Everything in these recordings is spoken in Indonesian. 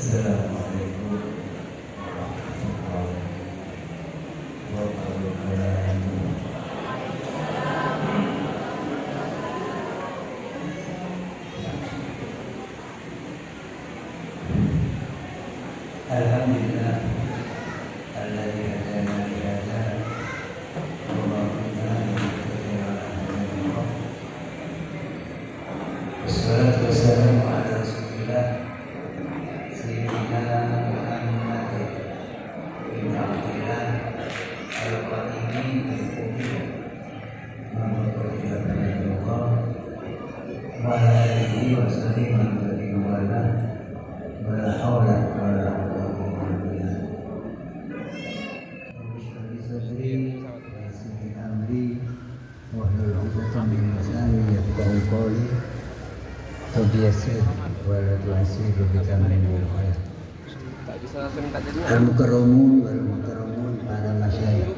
Assalamualaikum warahmatullahi wabarakatuh. Alhamdulillah alladzi hadana li hadza wa ma kunna linahtadiya lawla an hadana Allah. Wassalatu wassalamu ala Rasulillah Sayyidina Muhammad bin Abdillah al-Qadimi al-Qudri Muhammadullah wa ala alihi wa sahbihi wa ala wala haula wala quwwata illa billah. Bismillahirrahmanirrahim. Wa hlul 'uqdatam min lisani yafqahu qawli. Tabiyasin wala tu'asiru bitamin khair. Al-mukarramun wal mukarramun, para masyayikh,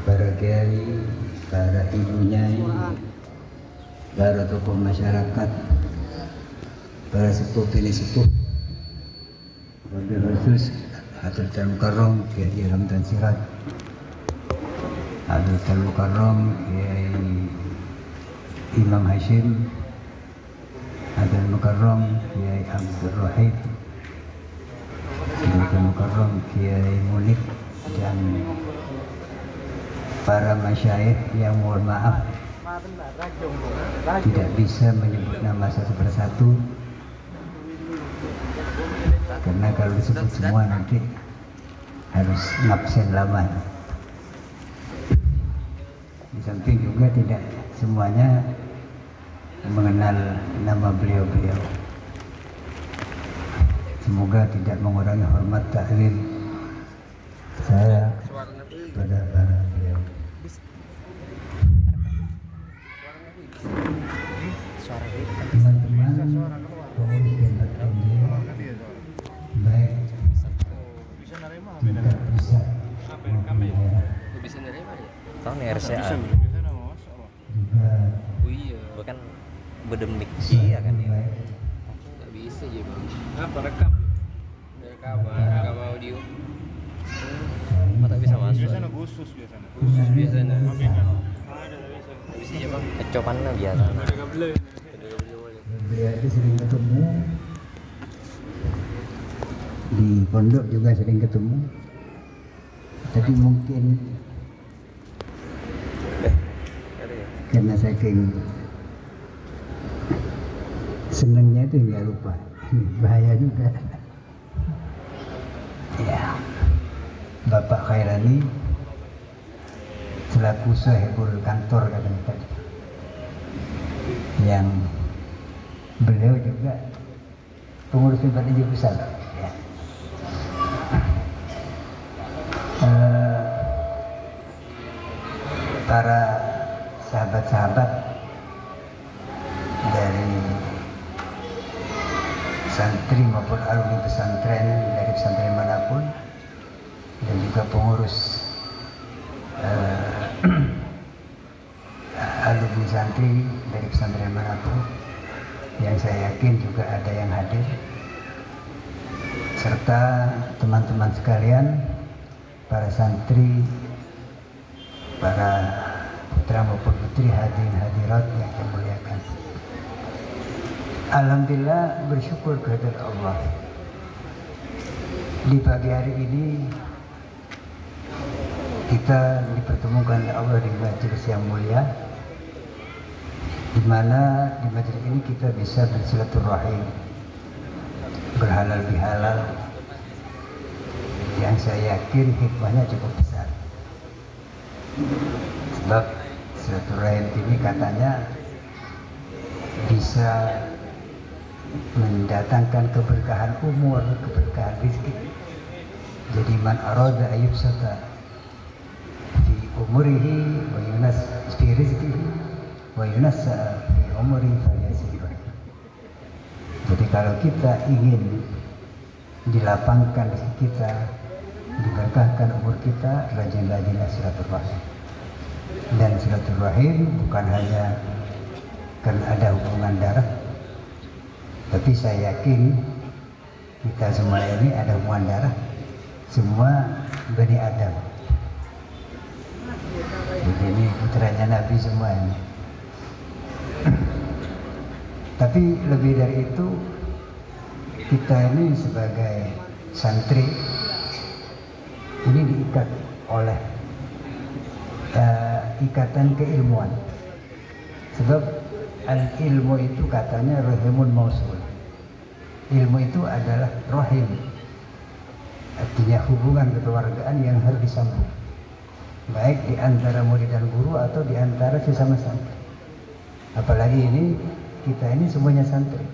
para kiai, para ibu nyai, para tokoh masyarakat, para sepuh bini sepuh, wabil khusus Hadratul Mukarram Kiai Ilham dan Siraj, Hadratul Mukarram Kiai Imam Hashim, Hadratul Mukarram Kiai Abdul Rahim, Hadratul Mukarram Kiai Munib, dan para masyayikh yang mohon maaf tidak bisa menyebut nama satu persatu, karena kalau disebut semua nanti harus ngabsen lama. Di samping juga tidak semuanya mengenal nama beliau-beliau. Semoga tidak mengurangi hormat taklim saya kepada para beliau. Teman-teman pengurus dan taklim baik tidak bisa tahu nih RCA juga bukan bedemik iya kan ya nggak bisa aja bang. Apa rekam audio mata bisa masuk biasanya khusus biasanya tapi kan nggak bisa aja bang. kecopannya biasa Ada kabel beliau itu sering ketemu di pondok juga sering ketemu, tapi mungkin karena saking senangnya itu nggak lupa. Bahaya juga ya. Bapak Khairani selaku sahibul kantor katanya tadi, yang beliau juga pengurus Bupati besar ya. Para sahabat-sahabat dari santri maupun alumni pesantren dari pesantren manapun, dan juga pengurus alumni santri dari pesantren manapun, yang saya yakin juga ada yang hadir, serta teman-teman sekalian, para santri, para putra maupun putri hadirin hadirat yang saya muliakan. Alhamdulillah, bersyukur kepada Allah, di pagi hari ini kita dipertemukan oleh Allah di majelis yang mulia, di mana di majelis ini kita bisa bersilaturahim, berhalal bihalal, yang saya yakin hikmahnya cukup besar. Sebab silaturahim ini katanya bisa mendatangkan keberkahan umur, keberkahan rezeki. Jadi man arada ayyubsata fi umurihi wa yunas fi rizqihi wa yunassa fi umuri falyasir. Jadi kalau kita ingin dilapangkan rezeki kita, diberkahkan umur kita, rajin-rajinlah silaturahim. Dan silaturahim bukan hanya karena ada hubungan darah, tapi saya yakin kita semua ini ada hubungan darah, semua Bani Adam. Jadi ini putranya Nabi semua ini. Tapi lebih dari itu, kita ini sebagai santri ini diikat oleh ikatan keilmuan. Sebab al-ilmu itu katanya rahimun mausul. Ilmu itu adalah rahim, artinya hubungan kekeluargaan yang harus disambung, baik di antara murid dan guru atau di antara sesama santri. Apalagi ini kita ini semuanya santri.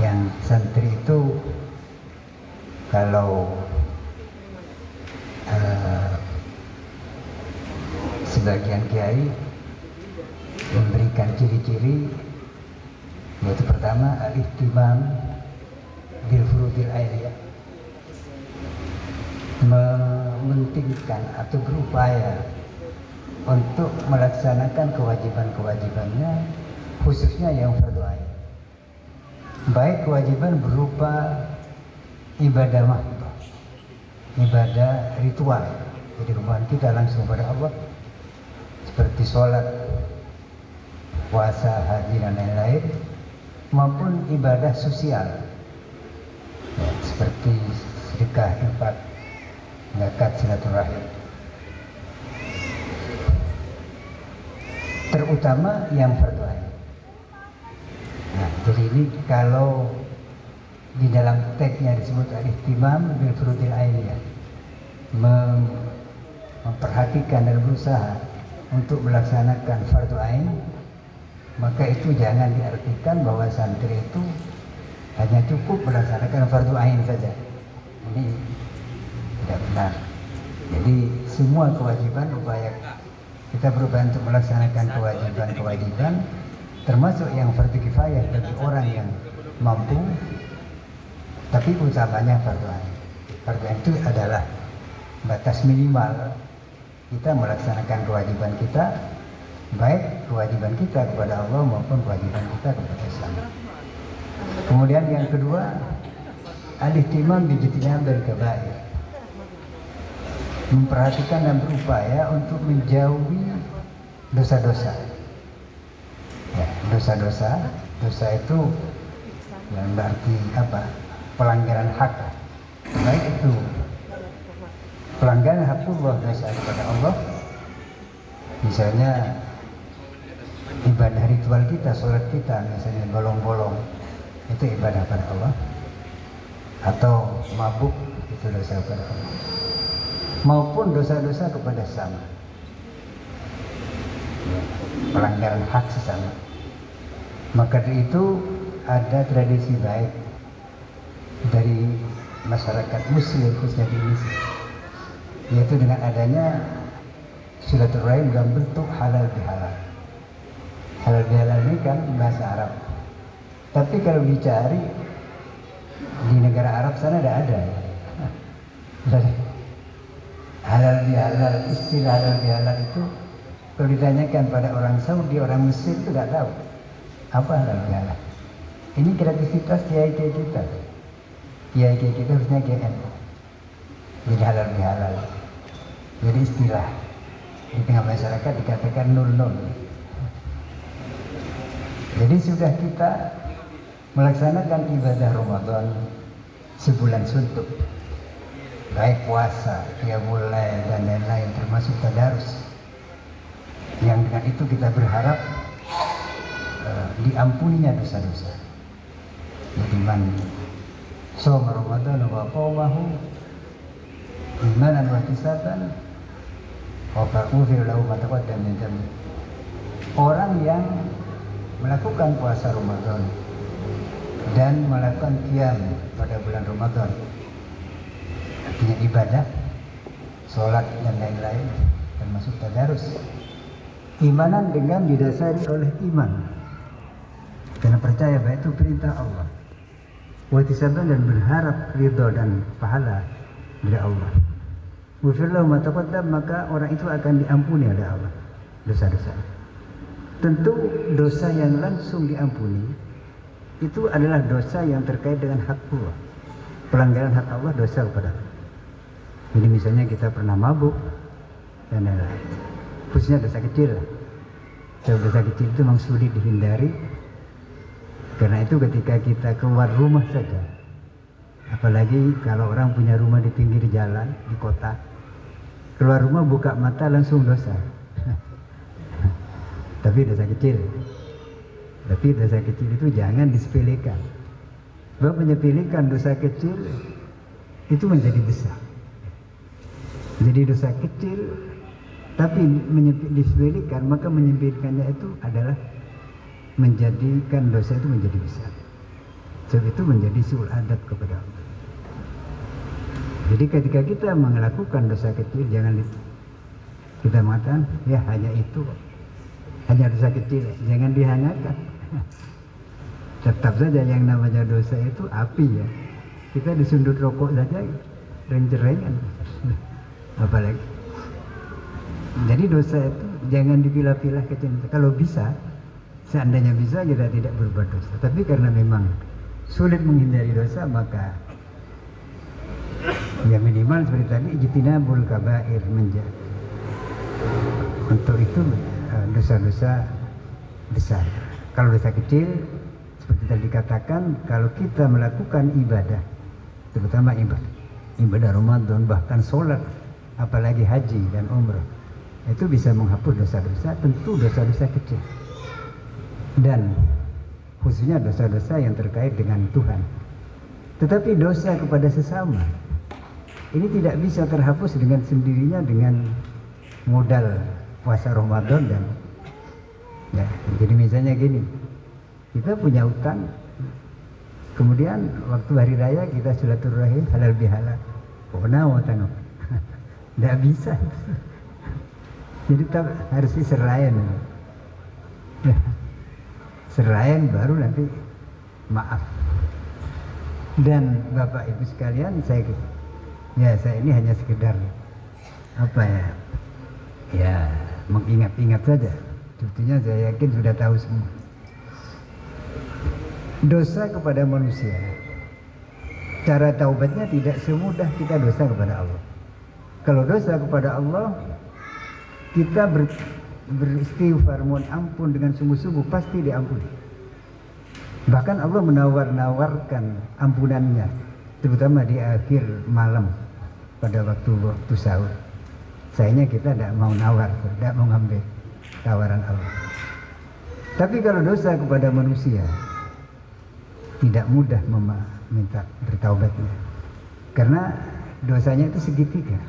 Yang santri itu kalau sebagian kiai memberikan ciri-ciri, yaitu pertama al-ihtimam bil furudil ainiyah, mementingkan atau berupaya untuk melaksanakan kewajiban-kewajibannya, khususnya yang fardu ain. Baik kewajiban berupa ibadah mahdoh, ibadah ritual, jadi hubungan kita langsung pada Allah, seperti sholat, puasa, haji dan lain-lain, maupun ibadah sosial, ya, seperti sedekah, infak, zakat, silaturahim. Terutama yang fardu ain. Nah, jadi ini kalau di dalam teksnya disebut al-ihtimam bil furudil ainiyah, memperhatikan dan berusaha untuk melaksanakan fardu ain, maka itu jangan diartikan bahwa santri itu hanya cukup melaksanakan fardu ain saja. Ini tidak benar. Jadi semua kewajiban, upaya kita berupaya untuk melaksanakan kewajiban-kewajiban, termasuk yang fardu kifayah bagi orang yang mampu, tapi utamanya fardu ain. Fardu ain itu adalah batas minimal kita melaksanakan kewajiban kita, baik kewajiban kita kepada Allah maupun kewajiban kita kepada sesama. Kemudian yang kedua, al-ihtimam bijtinab bil kabair, memperhatikan dan berupaya untuk menjauhi dosa-dosa. Ya, dosa-dosa itu yang berarti apa? Pelanggaran hak, baik itu pelanggaran hakullah, dosa kepada Allah, misalnya ibadah ritual kita, sholat kita misalnya bolong-bolong, itu ibadah pada Allah, atau mabuk, itu dosa kepada Allah, maupun dosa-dosa kepada sesama, pelanggaran hak sesama. Maka dari itu ada tradisi baik dari masyarakat muslim khususnya di Indonesia, yaitu dengan adanya silaturahim dalam bentuk halal bihalal. Halal bihalal ini kan bahasa Arab, tapi kalau dicari di negara Arab sana tidak ada. Halal bihalal, istilah halal bihalal itu kalau ditanyakan pada orang Saudi, orang Mesir itu tidak tahu apa halal bihalal. Ini kreativitas kiai-kiai kita. Kiai-kiai kita harusnya GN. Jadi halal bihalal, jadi istilah di tengah masyarakat dikatakan nul. Jadi sudah kita melaksanakan ibadah Ramadan sebulan suntuk, baik puasa, qiyamul lail dan lain-lain, termasuk tadarus, yang dengan itu kita berharap diampuninya dosa-dosa. Jadi man shoma Ramadan wa qamahu imanan wa ihtisaban wa ghufira lahu ma taqaddama min dhanbi. Orang yang melakukan puasa Ramadan dan melakukan qiyam pada bulan Ramadan, artinya ibadah, sholat dan lain-lain, termasuk tadarus, imanan dengan didasari oleh iman, karena percaya bahwa itu perintah Allah, wa ihtisaban dan berharap ridho dan pahala dari Allah. Ghufira lahu ma taqaddama, maka orang itu akan diampuni oleh Allah dosa-dosa. Tentu dosa yang langsung diampuni itu adalah dosa yang terkait dengan hak Allah. Pelanggaran hak Allah dosa kepada Allah. Jadi misalnya kita pernah mabuk dan lain-lain. Khususnya dosa kecil. Dosa kecil itu memang sulit dihindari. Karena itu ketika kita keluar rumah saja, apalagi kalau orang punya rumah di pinggir jalan, di kota, keluar rumah buka mata langsung dosa. Tapi dosa kecil. Tapi dosa kecil itu jangan disepelekan. Sebab menyepelekan dosa kecil itu menjadi besar. Jadi dosa kecil tapi disepelekan, maka menyepelekannya itu adalah menjadikan dosa itu menjadi besar. Sebab itu menjadi suul adab kepada Allah. Jadi ketika kita melakukan dosa kecil, jangan kita mengatakan ya hanya itu, hanya dosa kecil, jangan dihangatkan. Tetap saja yang namanya dosa itu api ya. Kita disundut rokok saja reng-rengan. Apalagi. Jadi dosa itu jangan dipilah-pilah kecil. Kalau bisa, seandainya bisa kita tidak berbuat dosa. Tapi karena memang sulit menghindari dosa, maka ya minimal seperti tadi ijtinabul kabair menjadi. Untuk itu dosa-dosa besar. Kalau dosa kecil seperti tadi dikatakan, kalau kita melakukan ibadah, terutama ibadah Ramadan, bahkan sholat, apalagi haji dan umrah, itu bisa menghapus dosa-dosa, tentu dosa-dosa kecil. Dan khususnya dosa-dosa yang terkait dengan Tuhan. Tetapi dosa kepada sesama ini tidak bisa terhapus dengan sendirinya dengan modal puasa Ramadan dan ya. Jadi misalnya gini, kita punya utang, kemudian waktu hari raya kita silaturahim halal bihalal, mau utang tidak bisa. Jadi harus diserahin. Serahin baru nanti maaf. Dan Bapak Ibu sekalian, saya ini hanya sekedar apa ya mengingat-ingat saja. Sebetulnya saya yakin sudah tahu semua. Dosa kepada manusia, cara taubatnya tidak semudah kita dosa kepada Allah. Kalau dosa kepada Allah, kita beristighfar, mohon ampun dengan sungguh-sungguh, pasti diampuni. Bahkan Allah menawar-nawarkan ampunannya, terutama di akhir malam pada waktu sahur. Sayangnya kita tidak mau nawar, tidak mau ngambil tawaran Allah. Tapi kalau dosa kepada manusia, tidak mudah meminta bertaubatnya, karena dosanya itu segitiga.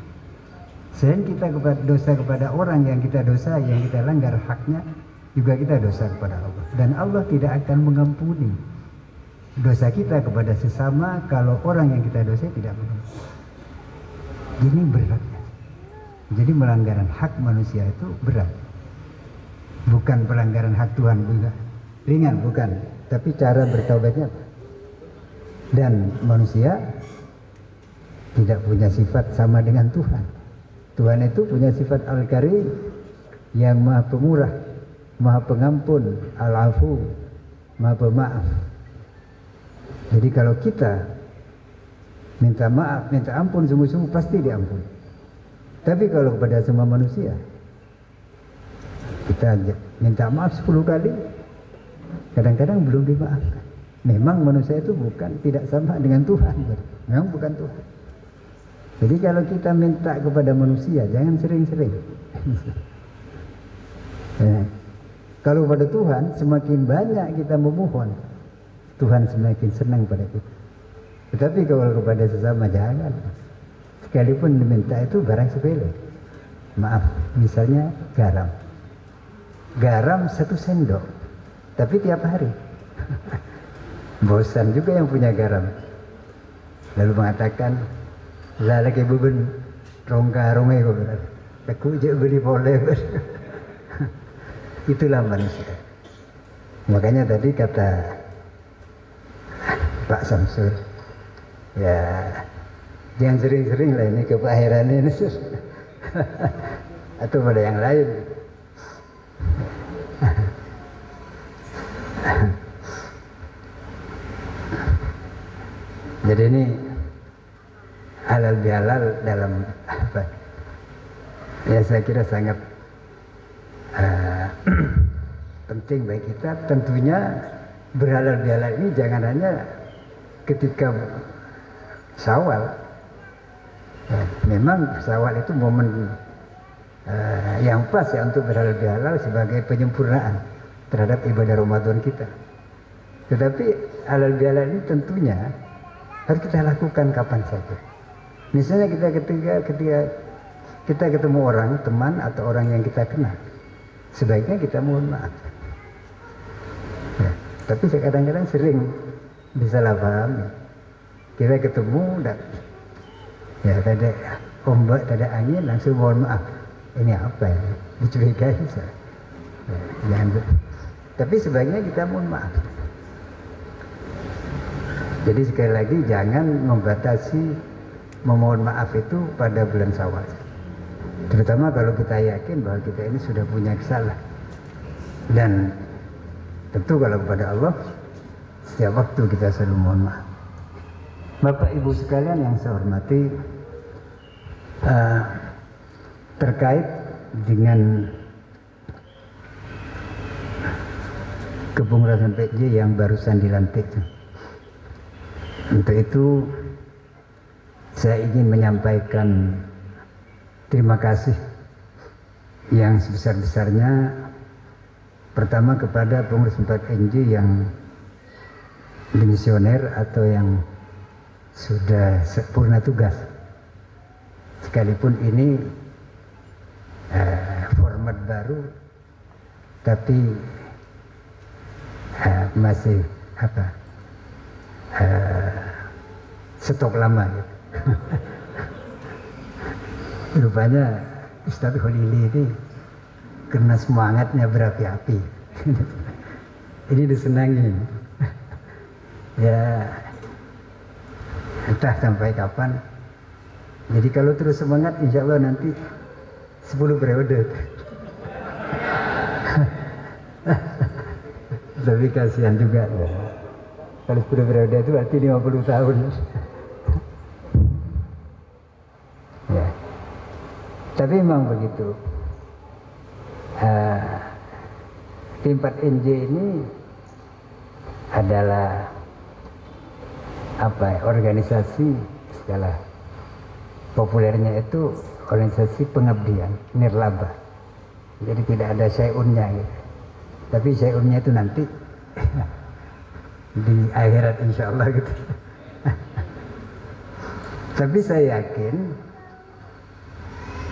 Selain kita dosa kepada orang yang kita dosa, yang kita langgar haknya, juga kita dosa kepada Allah. Dan Allah tidak akan mengampuni dosa kita kepada sesama kalau orang yang kita dosa tidak mengampuni. Ini beratnya. Jadi melanggaran hak manusia itu berat. Bukan pelanggaran hak Tuhan juga ringan, bukan. Tapi cara bertaubatnya. Dan manusia tidak punya sifat sama dengan Tuhan. Tuhan itu punya sifat Al-Karim, yang maha pemurah, maha pengampun, Al-Afu, maha pemaaf. Jadi kalau kita minta maaf, minta ampun sungguh-sungguh, pasti diampuni. Tapi kalau kepada semua manusia kita minta maaf 10 kali, kadang-kadang belum dimaafkan. Memang manusia itu tidak sama dengan Tuhan, memang bukan Tuhan. Jadi kalau kita minta kepada manusia, jangan sering-sering. Kalau pada Tuhan, semakin banyak kita memohon, Tuhan semakin senang pada kita. Tetapi kalau kepada sesama, jangan. Sekalipun diminta itu barang sepele. Maaf, misalnya garam. Garam 1 sendok, tapi tiap hari. Bosan juga yang punya garam. Lalu mengatakan, lagi beben rongga-rongga kok benar. Aku je beli boleh. Itulah manusia. Makanya tadi kata Pak Samsul, ya jangan sering-sering lah ini ke akhiran ini. Atau pada yang lain. Jadi ini halal bihalal dalam apa? Ya saya kira sangat penting bagi kita. Tentunya berhalal bihalal ini jangan hanya ketika Syawal. Ya, memang Syawal itu momen yang pas ya untuk berhalal bihalal sebagai penyempurnaan terhadap ibadah Ramadan kita. Tetapi halal bihalal ini tentunya harus kita lakukan kapan saja. Misalnya ketika kita ketemu orang, teman atau orang yang kita kenal, sebaiknya kita mohon maaf. Ya, tapi kadang-kadang sering disalah pahami. Kita ketemu dan ya ada ombak, ada angin, langsung mohon maaf. Ini apa ya? Dicurigai saya. Ya, jangan. Tapi sebaiknya kita mohon maaf. Jadi sekali lagi jangan membatasi memohon maaf itu pada bulan Syawal. Terutama kalau kita yakin bahwa kita ini sudah punya kesalahan. Dan tentu kalau kepada Allah setiap waktu kita selalu mohon maaf. Bapak Ibu sekalian yang saya hormati, terkait dengan kepengurusan PJ yang barusan dilantik. Untuk itu saya ingin menyampaikan terima kasih yang sebesar-besarnya pertama kepada pengurus 4NJ yang dimisioner atau yang sudah sempurna tugas, sekalipun ini format baru tapi masih stok lama gitu. Rupanya Ustadz Khalili ini karena semangatnya berapi-api. Ini disenangi. Ya entah sampai kapan. Jadi kalau terus semangat, insya Allah nanti 10 periode. Tapi kasihan juga ya. Kalau 10 periode itu berarti 50 tahun. Ya. Tapi memang begitu. Tim 4NJ ini adalah organisasi segala populernya itu organisasi pengabdian, nirlaba. Jadi tidak ada syai'unnya gitu. Tapi syai'unnya itu nanti di akhirat insya Allah gitu. Tapi saya yakin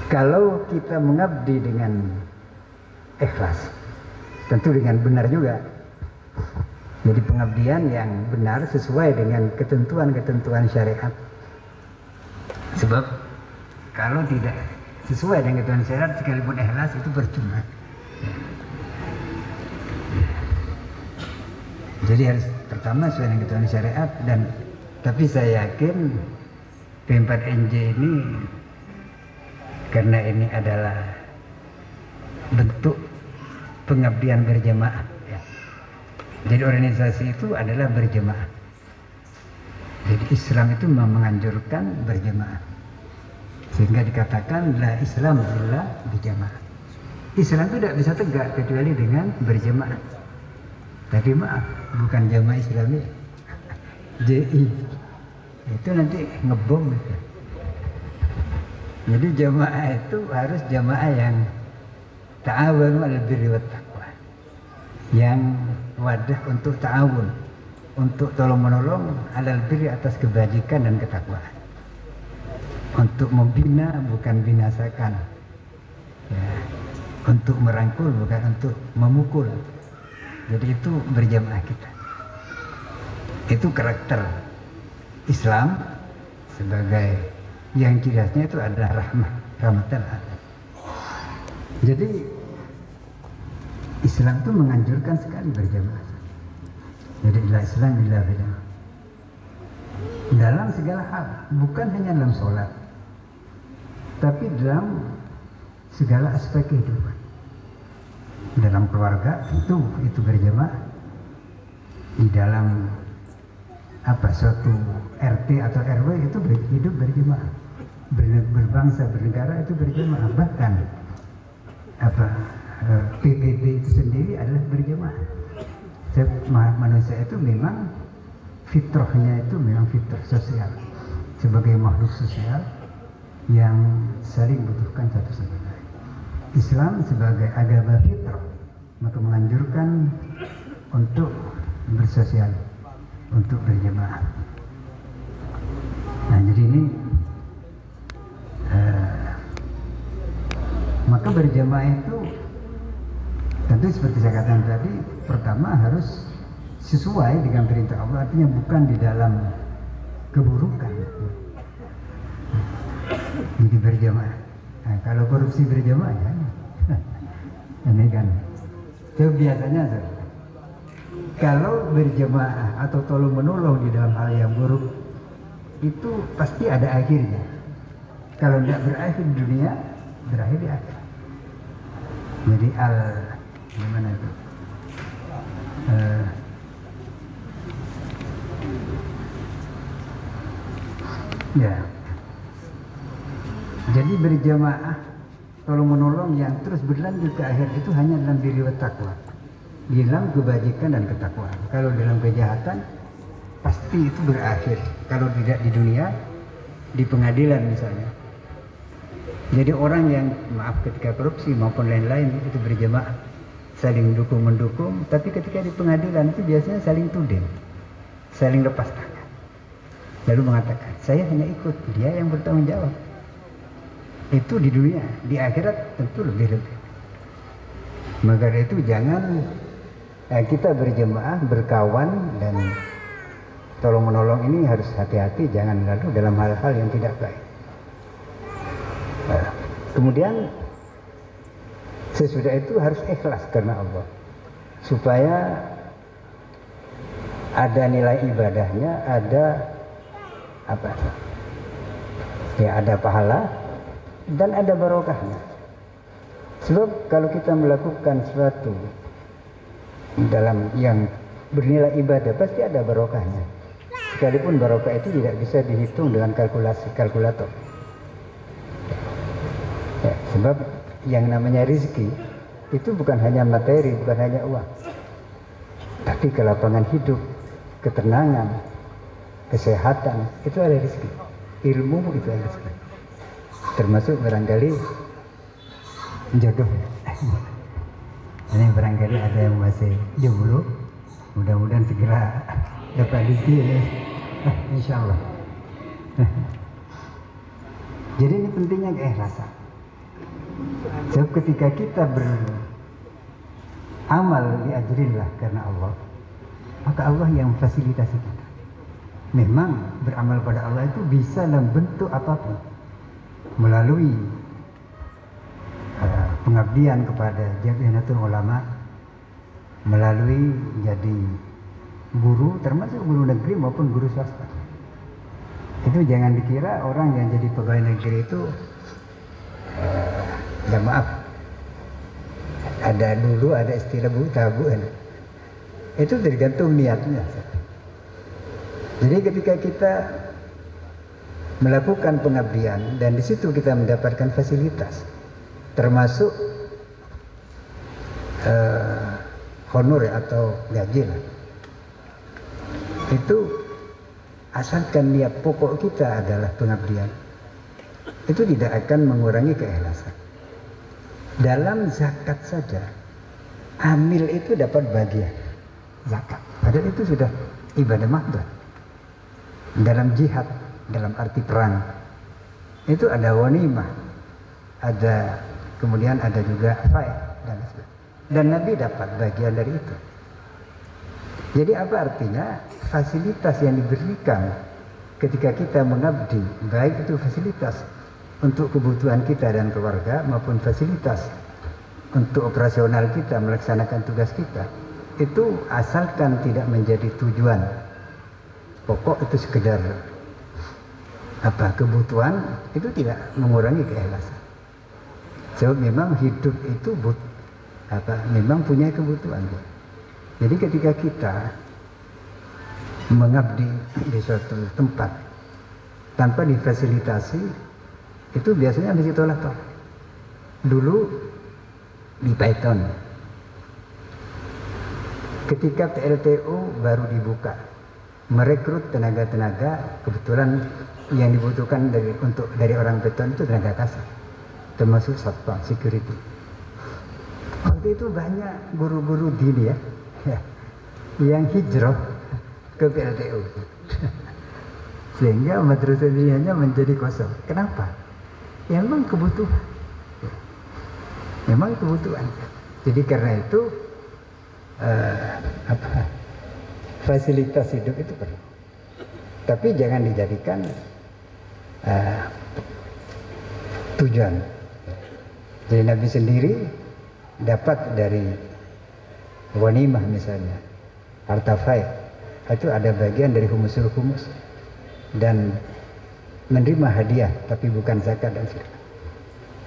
kalau kita mengabdi dengan ikhlas, tentu dengan benar juga. Jadi pengabdian yang benar sesuai dengan ketentuan-ketentuan syariat. Sebab kalau tidak sesuai dengan ketentuan syariat, sekalipun ikhlas itu percuma. Jadi harus pertama sesuai dengan ketentuan syariat, dan tapi saya yakin P4NJ ini karena ini adalah bentuk pengabdian berjamaah. Jadi organisasi itu adalah berjamaah. Jadi Islam itu menganjurkan berjamaah. Sehingga dikatakan la Islam illa berjamaah. Islam itu tidak bisa tegak kecuali dengan berjamaah. Tapi maaf, bukan jamaah Islami. JI. Itu nanti ngebom itu. Jadi jamaah itu harus jamaah yang ta'awanu 'alal birri wat taqwa. Yang wadah untuk ta'awun, untuk tolong-menolong 'alal birri atas kebajikan dan ketakwaan. Untuk membina bukan binasakan. Ya. Untuk merangkul bukan untuk memukul. Jadi itu berjamaah kita. Itu karakter Islam sebagai yang ciri khasnya itu adalah rahmatan. Jadi Islam itu menganjurkan sekali berjamaah. Jadi la Islam illa berjamaah. Dalam segala hal, bukan hanya dalam sholat, tapi dalam segala aspek kehidupan. Dalam keluarga tentu itu berjamaah. Di dalam suatu RT atau RW itu hidup berjemaah, berbangsa bernegara itu berjemaah, bahkan PBB itu sendiri adalah berjemaah. Manusia itu memang fitrahnya itu memang fitrah sosial, sebagai makhluk sosial yang saling butuhkan satu sama lain. Islam sebagai agama fitrah maka menganjurkan untuk bersosial, untuk berjemaah. Nah, jadi ini maka berjemaah itu tentu seperti saya katakan tadi, pertama harus sesuai dengan perintah Allah, artinya bukan di dalam keburukan. Jadi berjamaah. Nah, kalau korupsi berjamaah ya, ini kan. Itu biasanya kalau berjamaah atau tolong menolong di dalam hal yang buruk itu pasti ada akhirnya. Kalau tidak berakhir di dunia, berakhir di akhir. Jadi gimana itu? Ya. Jadi berjamaah tolong menolong yang terus berlanjut ke akhir itu hanya dalam diri takwa, dalam kebajikan dan ketakwaan. Kalau dalam kejahatan pasti itu berakhir. Kalau tidak di dunia, di pengadilan misalnya. Jadi orang yang ketika korupsi maupun lain-lain itu berjamaah, saling mendukung, tapi ketika di pengadilan itu biasanya saling tuding, saling lepas tangan, lalu mengatakan saya hanya ikut, dia yang bertanggung jawab. Itu di dunia, di akhirat tentu lebih. Maka dari itu jangan kita berjemaah, berkawan dan tolong menolong ini harus hati-hati, jangan lalu dalam hal-hal yang tidak baik. Kemudian sesudah itu harus ikhlas karena Allah, supaya ada nilai ibadahnya, ada ada pahala dan ada barokahnya. Sebab kalau kita melakukan sesuatu dalam yang bernilai ibadah pasti ada barokahnya, sekalipun barokah itu tidak bisa dihitung dengan kalkulator. Ya, sebab yang namanya rezeki itu bukan hanya materi, bukan hanya uang, tapi kelapangan hidup, ketenangan, kesehatan, itu ada rezeki. Ilmu itu ada rezeki. Termasuk barangkali jodoh. Ini barangkali ada yang masih jomblo, mudah-mudahan segera dapat rezeki ya. Insya Allah. Jadi ini pentingnya keikhlasan. Sebab ketika kita beramal diajrillah karena Allah, maka Allah yang fasilitasi kita. Memang beramal pada Allah itu bisa dalam bentuk apapun, melalui pengabdian kepada Jamiatul Ulama, melalui jadi guru, termasuk guru negeri maupun guru swasta. Itu jangan dikira orang yang jadi pegawai negeri itu ada dulu ada istilah tabuan. Itu tergantung niatnya. Jadi ketika kita melakukan pengabdian dan di situ kita mendapatkan fasilitas, termasuk honor atau gaji, itu asalkan niat pokok kita adalah pengabdian, itu tidak akan mengurangi keikhlasan. Dalam zakat saja, amil itu dapat bagian zakat. Padahal itu sudah ibadah mahdoh. Dalam jihad, dalam arti perang, itu ada ghanimah, ada kemudian ada juga faid dan sebagainya. Dan Nabi dapat bagian dari itu. Jadi apa artinya? Fasilitas yang diberikan ketika kita mengabdi, baik itu fasilitas untuk kebutuhan kita dan keluarga maupun fasilitas untuk operasional kita melaksanakan tugas kita, itu asalkan tidak menjadi tujuan pokok, itu sekedar kebutuhan, itu tidak mengurangi keikhlasan. Sebab memang hidup itu memang punya kebutuhan. Jadi ketika kita mengabdi di suatu tempat tanpa difasilitasi, itu biasanya di situ lapar. Dulu di Python, ketika PLTU baru dibuka, merekrut tenaga-tenaga, kebetulan yang dibutuhkan dari orang Python itu tenaga kasar, termasuk satpam security. Waktu itu banyak guru-guru dini ya, yang hijrah ke PLTU. Sehingga madrasah diniyahnya menjadi kosong. Kenapa? Ya, memang kebutuhan. Memang kebutuhan. Jadi karena itu fasilitas hidup itu perlu. Tapi jangan dijadikan tujuan. Jadi Nabi sendiri dapat dari ghanimah misalnya, harta faid, itu ada bagian dari humusul humus, dan menerima hadiah tapi bukan zakat dan sedekah.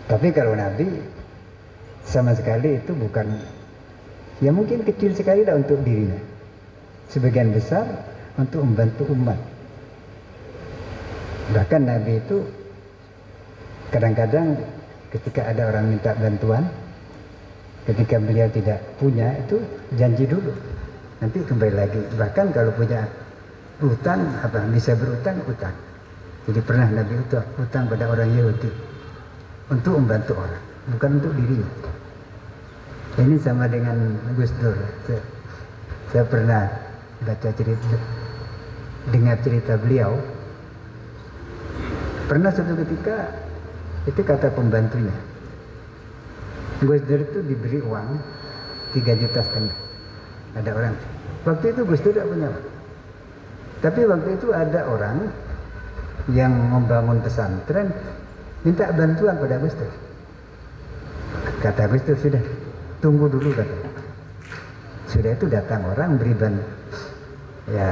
Tapi kalau Nabi sama sekali itu bukan, ya mungkin kecil sekali lah untuk dirinya, sebagian besar untuk membantu umat. Bahkan Nabi itu kadang-kadang ketika ada orang minta bantuan, ketika beliau tidak punya, itu janji dulu, nanti kembali lagi. Bahkan kalau punya utang, bisa berutang, utang. Jadi pernah Nabi utang pada orang Yahudi untuk membantu orang, bukan untuk dirinya. Ini sama dengan Gus Dur. Saya pernah baca cerita, dengar cerita beliau. Pernah suatu ketika, itu kata pembantunya, Gus Dur itu diberi uang 3,5 juta. Ada orang, waktu itu Gus Dur tidak punya uang. Tapi waktu itu ada orang yang membangun pesantren minta bantuan pada Gus Dur. Kata Gus Dur, sudah, tunggu dulu, kata. Sudah itu datang orang beri bantuan, ya,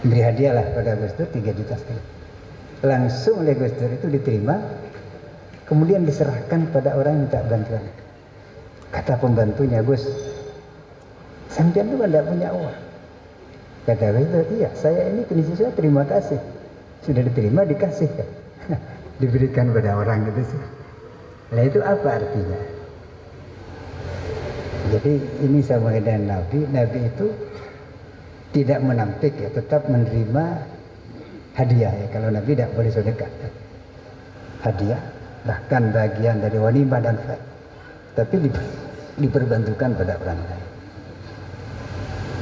beri hadiah lah pada Gus Dur 3,5 juta. Langsung oleh Gus Dur itu diterima, kemudian diserahkan pada orang yang minta bantuan. Kata pembantunya, Gus, sampean itu kan tidak punya uang. Kata Gus Dur, iya, saya ini kondisi saya, terima kasih. Sudah diterima, dikasih kan. Diberikan pada orang gitu sih. Nah itu apa artinya? Jadi ini sama dengan Nabi. Nabi itu tidak menampik ya, tetap menerima hadiah ya. Kalau Nabi tidak boleh sedekah, hadiah, bahkan bagian dari ghanimah dan faid, tapi diperbantukan pada orang lain.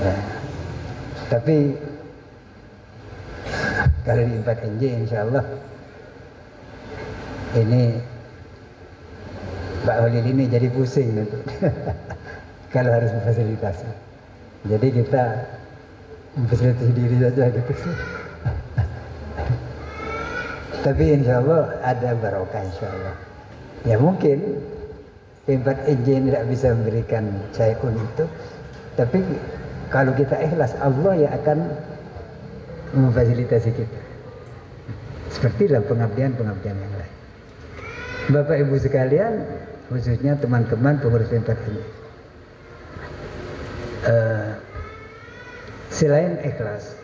Ya. Tapi kalau di 4NJ insya Allah ini Pak Holil ini jadi pusing nanti. Kalau harus memfasilitasi. Jadi kita memfasilitasi diri saja gitu. Tapi insya Allah ada barokah insya Allah. Ya mungkin 4NJ tidak bisa memberikan syai'un itu, tapi kalau kita ikhlas, Allah yang akan memfasilitasi kita. Seperti dalam pengabdian-pengabdian yang lain. Bapak Ibu sekalian, khususnya teman-teman pengurus 4NJ, selain ikhlas,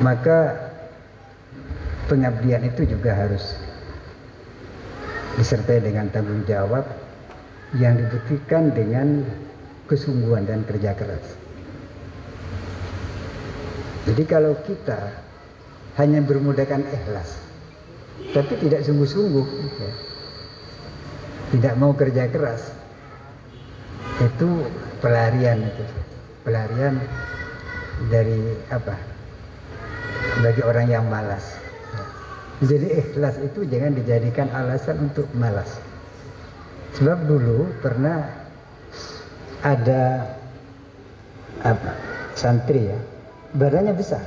maka pengabdian itu juga harus disertai dengan tanggung jawab yang dibuktikan dengan kesungguhan dan kerja keras. Jadi kalau kita hanya bermodalkan ikhlas tapi tidak sungguh-sungguh ya, tidak mau kerja keras, itu pelarian dari bagi orang yang malas. Jadi ikhlas itu jangan dijadikan alasan untuk malas. Sebab dulu pernah ada santri ya, badannya besar.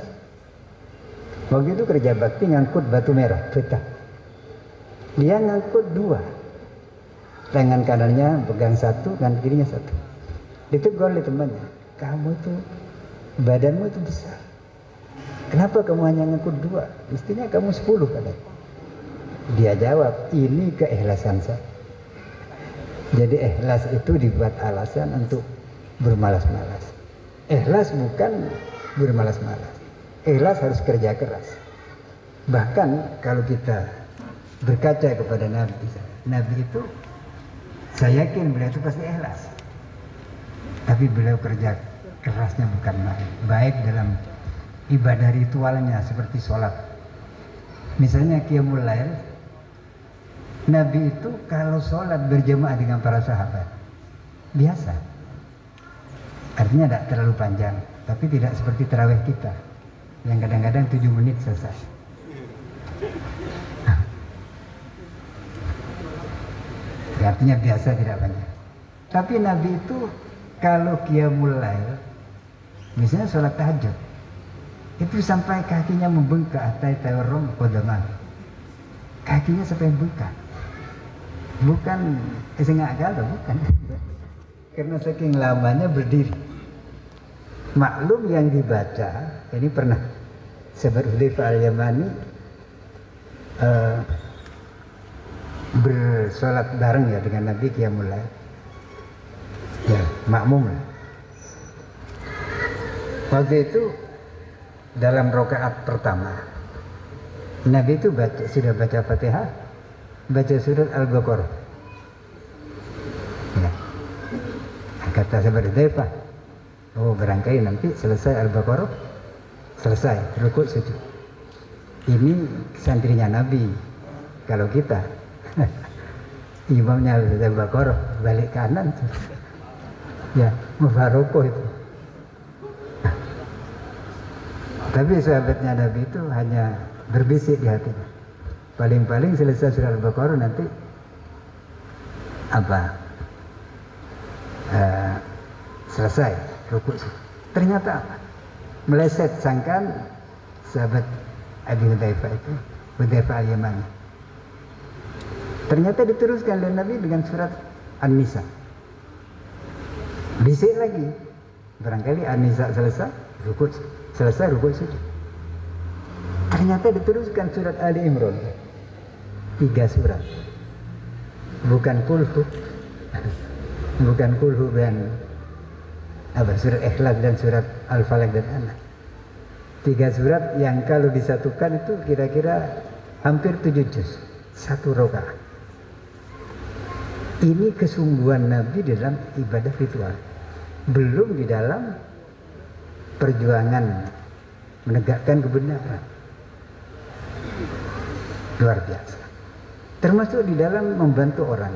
Waktu itu kerja bakti ngangkut batu merah, peta. Dia ngangkut 2. Tangan kanannya pegang 1, tangan kirinya 1. Ditegur oleh temannya, kamu tuh badanmu itu besar. Kenapa kamu hanya ngangkut 2? Mestinya kamu 10 katanya. Dia jawab, ini keikhlasan saya. Jadi ikhlas itu dibuat alasan untuk bermalas-malas. Ikhlas bukan bermalas-malas. Ikhlas harus kerja keras. Bahkan kalau kita berkaca kepada Nabi itu, saya yakin beliau itu pasti ikhlas. Tapi beliau kerja kerasnya bukan main. Baik dalam ibadah ritualnya seperti sholat. Misalnya Qiyamul Lail, Nabi itu kalau sholat berjamaah dengan para sahabat biasa, artinya tidak terlalu panjang, tapi tidak seperti tarawih kita yang kadang-kadang 7 menit selesai. Artinya biasa, tidak banyak. Tapi Nabi itu kalau Qiyamul Lail, misalnya sholat tahajud, itu sampai kakinya membengkak, atai tawarrum qadamah. Kakinya sampai bengkak. Bukan kesengak kalau bukan. Karena saking lamanya berdiri. Maklum yang dibaca, ini pernah sahabat Hudzaifah al-Yamani bersolat bareng ya dengan Nabi Qiyamul Lail. Ya, makmum lah. Waktu itu dalam rakaat pertama Nabi itu sudah baca Fatihah, baca surat Al-Baqarah. Ya. Kata sahabat Hudzaifah, oh barangkali nanti selesai Al-Baqarah, selesai rukuk sujud. Ini santrinya Nabi. Kalau kita imamnya Al-Baqarah balik kanan, ya mufarokoh itu. Tapi sahabatnya Nabi itu hanya berbisik di hatinya. Paling-paling selesai surah Al-Baqarah nanti selesai rukuk. Ternyata apa? Meleset sangkan sahabat Abi Hudzaifah itu, Hudzaifah al-Yamani. Ternyata diteruskan oleh Nabi dengan surat An-Nisa. Bisik lagi. Barangkali An-Nisa selesai, rukuk selesai, rukuk sujud. Ternyata diteruskan surat Ali Imran. 3 surat. Bukan kulhu. Bukan kulhu dan surat Ikhlas dan surat Al-Falaq dan An-Nas. 3 surat yang kalau disatukan itu kira-kira hampir 7 juz. 1 rakaat. Ini kesungguhan Nabi dalam ibadah ritual. Belum di dalam perjuangan menegakkan kebenaran. Luar biasa. Termasuk di dalam membantu orang.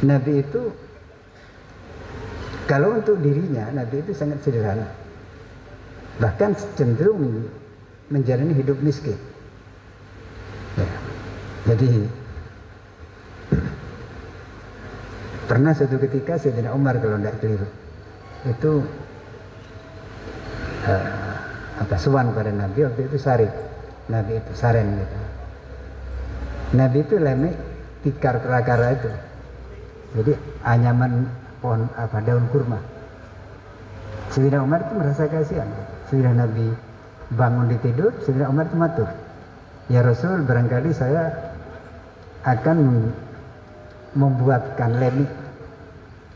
Nabi itu, kalau untuk dirinya, Nabi itu sangat sederhana. Bahkan cenderung menjalani hidup miskin. Ya. Jadi pernah suatu ketika Sayyidina Umar kalau tidak keliru itu sowan pada Nabi, waktu itu Sarif. Nabi itu Saren gitu. Nabi itu lemek tikar kera-kera itu. Jadi anyaman pohon daun kurma. Sayyidina Umar itu merasa kasihan. Sudah Nabi bangun di tidur, Sayyidina Umar itu matur, ya Rasul, barangkali saya akan membuatkan lemik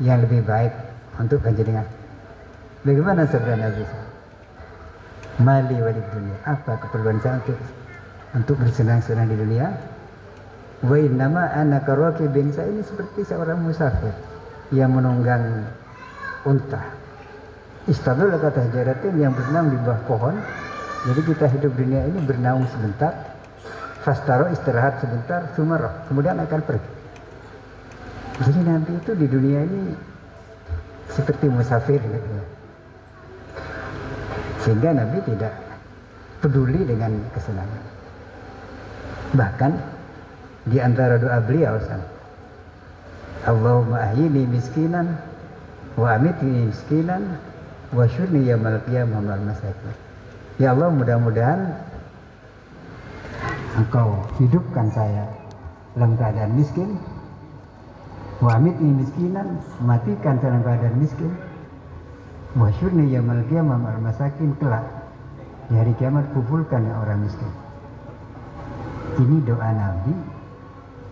yang lebih baik untuk panjenengan. Bagaimana sabda Nabi? Mali walid dunia, apa keperluan saya untuk bersenang-senang di dunia? Wa innama ana karakibin, saya ini seperti seorang musafir yang menunggang unta. Istadul kata jaratin yang berenang di bawah pohon. Jadi kita hidup dunia ini bernaung sebentar, fastaro istirahat sebentar, sumarah, kemudian akan pergi. Jadi Nabi itu di dunia ini seperti musafir gitu. Sehingga Nabi tidak peduli dengan kesenangan. Bahkan di antara doa beliau, Allahumma ahyini miskinan wa amitni miskinan wa syurni yaumil qiyamah ma'al masakin. Ya Allah, mudah-mudahan Engkau hidupkan saya dalam keadaan miskin, wa amitni miskinan, matikan saya dalam keadaan miskin, wa syurni yaumil qiyamah ma'al masakin, kelak di hari kiamat kumpulkan orang miskin. Ini doa Nabi.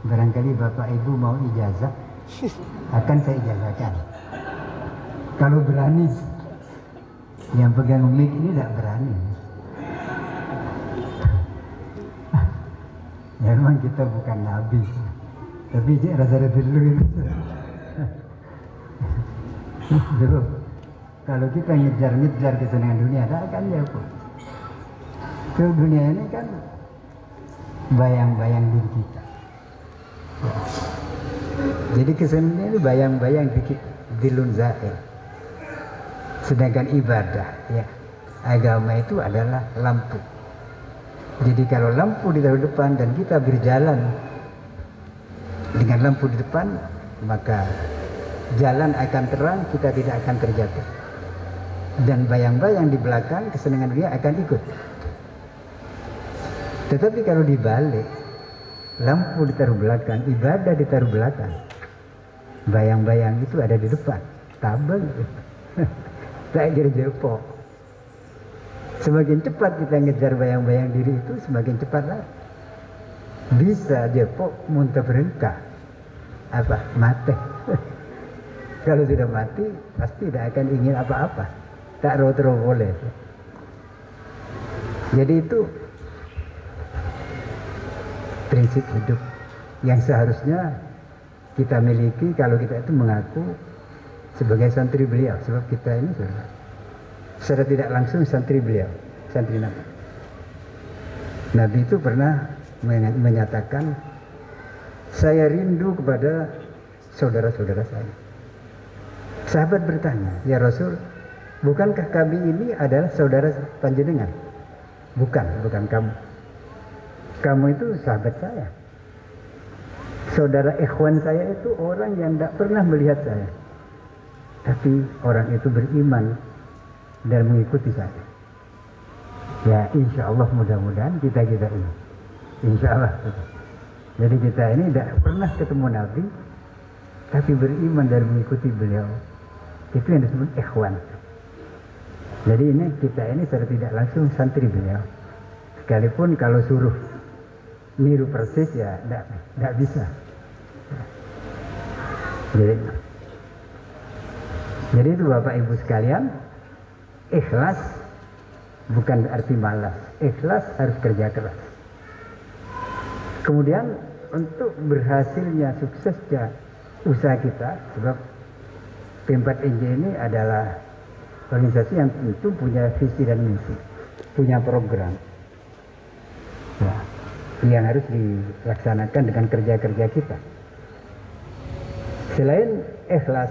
Barangkali Bapak Ibu mau ijazah, akan saya ijazahkan. Kalau berani, yang pegang mic ini tidak berani. Ya memang kita bukan nabi, tapi rasa dulu ini. Dulu, kalau kita ngejar kesenangan dunia, tak akan jauh. Ke dunia ini kan bayang-bayang diri kita. Jadi kesenangan itu bayang-bayang dikit dilun zahir. Sedangkan ibadah, ya, agama itu adalah lampu. Jadi kalau lampu ditaruh depan dan kita berjalan dengan lampu di depan, maka jalan akan terang, kita tidak akan terjatuh. Dan bayang-bayang di belakang, kesenangan dunia akan ikut. Tetapi kalau dibalik, lampu ditaruh belakang, ibadah ditaruh belakang, bayang-bayang itu ada di depan, tabel. Tak kira jepok. Semakin cepat kita ngejar bayang-bayang diri itu, semakin cepatlah bisa jepok muntah berengkah. Apa? Mati. Kalau sudah mati, pasti tidak akan ingin apa-apa. Tak roh-roh boleh. Jadi itu prinsip hidup yang seharusnya kita miliki kalau kita itu mengaku sebagai santri beliau. Sebab kita ini secara tidak langsung santri beliau, santri Nabi. Nabi itu pernah menyatakan, saya rindu kepada saudara-saudara saya. Sahabat bertanya, ya Rasul, bukankah kami ini adalah saudara panjenengan? Bukan kamu. Kamu itu sahabat saya. Saudara ikhwan saya itu orang yang tidak pernah melihat saya. Tapi orang itu beriman dan mengikuti saya. Ya insya Allah mudah-mudahan kita ini. Insya Allah. Jadi kita ini tidak pernah ketemu Nabi, tapi beriman dan mengikuti beliau. Itu yang disebut ikhwan. Jadi ini kita ini secara tidak langsung santri beliau. Sekalipun kalau suruh niru persis ya tidak bisa. Jadi itu Bapak Ibu sekalian, ikhlas bukan berarti malas. Ikhlas harus kerja keras. Kemudian untuk berhasilnya suksesnya usaha kita, sebab P4NJ ini adalah organisasi yang tentu punya visi dan misi, punya program ya, yang harus dilaksanakan dengan kerja-kerja kita. Selain ikhlas,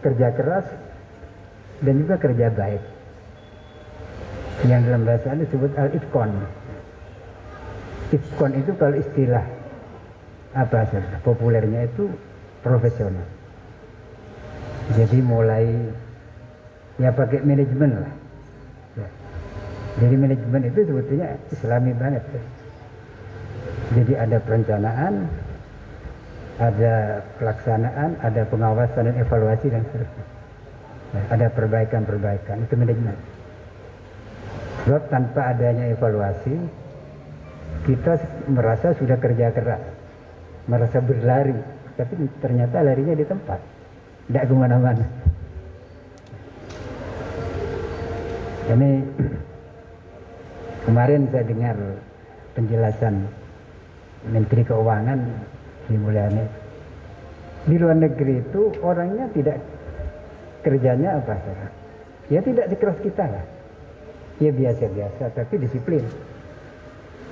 kerja keras dan juga kerja baik, yang dalam bahasa ini disebut al-itqan. Itqan itu kalau istilah apa saja populernya itu profesional. Jadi mulai ya pakai manajemen lah. Ya. Jadi manajemen itu sebetulnya islami banget. Ya. Jadi ada perencanaan, ada pelaksanaan, ada pengawasan dan evaluasi dan seterusnya. Ya, ada perbaikan-perbaikan, itu manajemen. Sebab tanpa adanya evaluasi, kita merasa sudah kerja keras, merasa berlari, tapi ternyata larinya di tempat, tidak kemana-mana. Ini kemarin saya dengar penjelasan Menteri Keuangan Sri Mulyani. Di luar negeri itu orangnya tidak kerjanya apa saja. Ya tidak sekeras kita lah. Ya biasa-biasa tapi disiplin.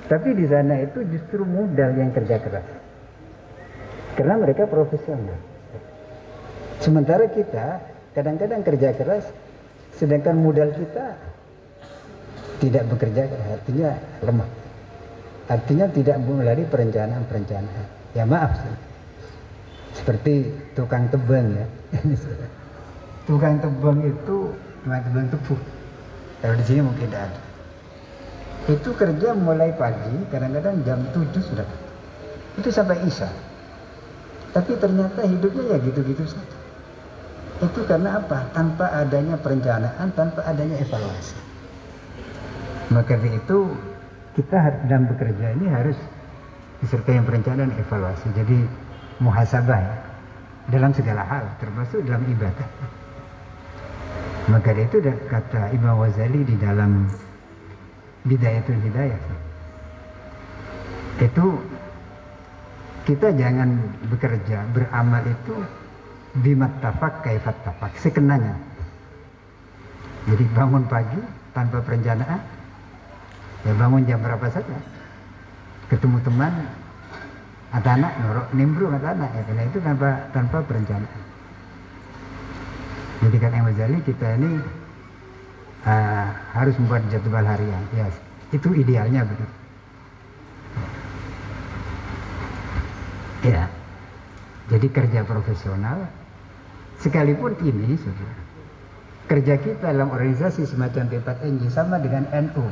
Tapi di sana itu justru modal yang kerja keras. Karena mereka profesional. Sementara kita kadang-kadang kerja keras, sedangkan modal kita tidak bekerja, artinya lemah. Artinya tidak melalui perencanaan. Ya maaf sih. Seperti tukang tebang ya. Tukang tebang itu tukang tebang tebu. Kalau di sini mungkin tidak ada. Itu kerja mulai pagi, kadang-kadang jam 7 sudah. Itu sampai isya. Tapi ternyata hidupnya ya gitu-gitu saja. Itu karena apa? Tanpa adanya perencanaan, tanpa adanya evaluasi. Maka dari itu kita dalam bekerja ini harus disertai perencanaan dan evaluasi. Jadi muhasabah ya, dalam segala hal, termasuk dalam ibadah. Maka itu kata Imam Ghazali di dalam Bidayatul Hidayah, itu kita jangan bekerja, beramal itu bimattafaq kaifattafaq, sekenanya. Jadi bangun pagi tanpa perencanaan, ya bangun jam berapa saja, ketemu teman atau anak, nimbrung atau anak, ya karena itu tanpa perencanaan. Jadi kata Imam Ghazali, kita ini harus membuat jadwal harian, ya itu idealnya begitu. Ya, jadi kerja profesional, sekalipun ini saudara, kerja kita dalam organisasi semacam P4NJ sama dengan NU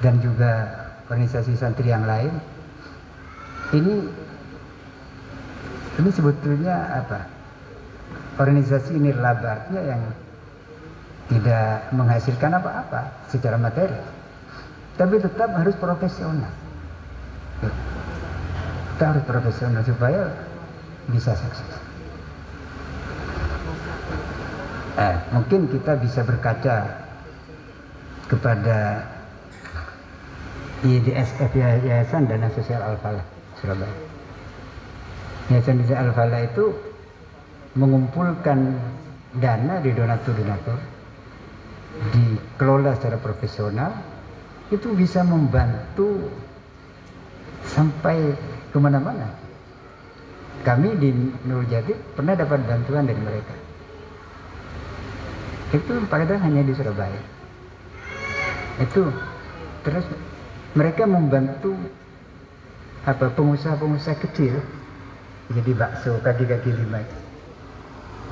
dan juga organisasi santri yang lain, ini sebetulnya apa? Organisasi nirlaba, artinya yang tidak menghasilkan apa-apa secara materi, tapi tetap harus profesional. Kita harus profesional supaya bisa sukses. Mungkin kita bisa berkaca kepada IDSF, Yayasan Dana Sosial Al-Falah Surabaya. Yayasan Dana Al-Falah itu mengumpulkan dana di donatur-donatur, dikelola secara profesional, itu bisa membantu sampai kemana-mana. Kami di Nurul Jatid pernah dapat bantuan dari mereka. Itu padahal hanya di Surabaya. Itu terus mereka membantu pengusaha-pengusaha kecil, jadi bakso kaki-kaki lima itu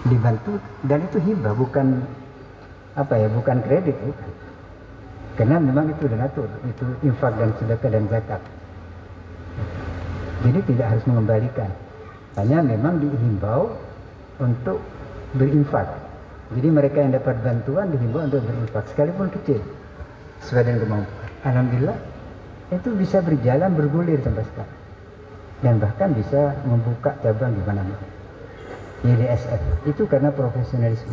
dibantu, dan itu hibah, bukan bukan kredit, bukan. Karena memang itu donatur, itu infak dan sedekah dan zakat. Jadi tidak harus mengembalikan, hanya memang dihimbau untuk berinfak. Jadi mereka yang dapat bantuan dihimbau untuk berinfak, sekalipun kecil, sesuai dengan kemampuan. Alhamdulillah itu bisa berjalan bergulir sampai sekarang, dan bahkan bisa membuka cabang di mana-mana. IDSF itu karena profesionalisme.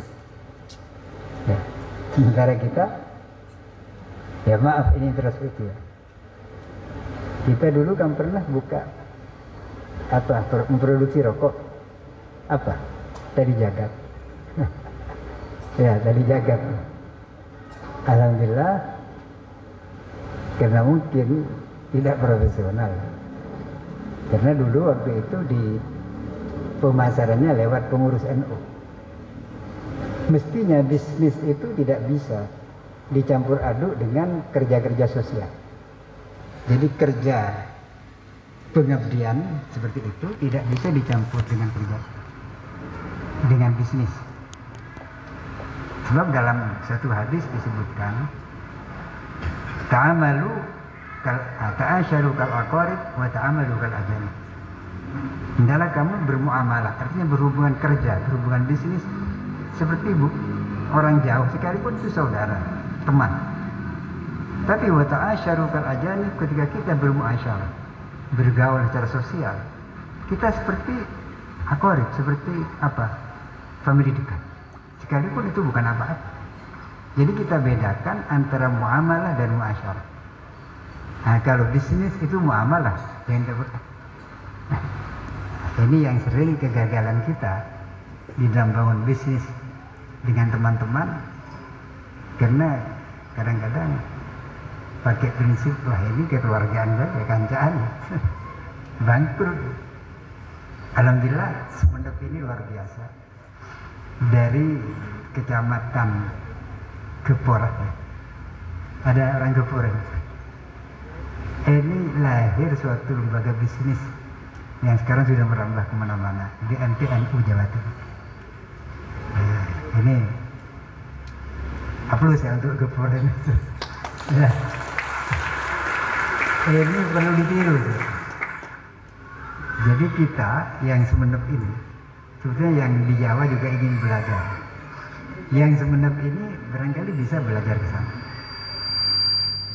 Ya. Sementara kita, ya maaf ini introspeksi ya. Kita dulu kan pernah buka memproduksi rokok tadi jagat. Ya tadi jagat. Alhamdulillah, karena mungkin tidak profesional. Karena dulu waktu itu di pemasarannya lewat pengurus NU. Mestinya bisnis itu tidak bisa dicampur aduk dengan kerja-kerja sosial. Jadi kerja pengabdian seperti itu tidak bisa dicampur dengan bisnis. Sebab dalam satu hadis disebutkan, ta'asyaru kal aqarib wa ta'amalu kal ajanib. Hendaklah kamu bermuamalah, artinya berhubungan kerja, berhubungan bisnis seperti orang jauh, sekalipun itu saudara, teman. Tapi wa ta'asyaru kal ajanib, ketika kita bermuasyarah, bergaul secara sosial, kita seperti aqarib, seperti famili dekat, sekalipun itu bukan apa-apa. Jadi kita bedakan antara muamalah dan muasyarah. Nah, kalau bisnis itu muamalah, jangan takut. Ini yang sering kegagalan kita di dalam bangun bisnis dengan teman-teman, karena kadang-kadang pakai prinsip wah ini kekeluargaan saja, kancaan, bangkrut. Alhamdulillah semenjak ini luar biasa, dari kecamatan Gepor, ada orang Gepor ini lahir suatu lembaga bisnis yang sekarang sudah merambah kemana-mana di MTNU Jawa Timur. Ini aplaus ya untuk Gepor ini. Ya. Ini perlu ditiru. Jadi kita yang Sumenep ini, sebetulnya yang di Jawa juga ingin belajar. Yang Sumenep ini barangkali bisa belajar ke sana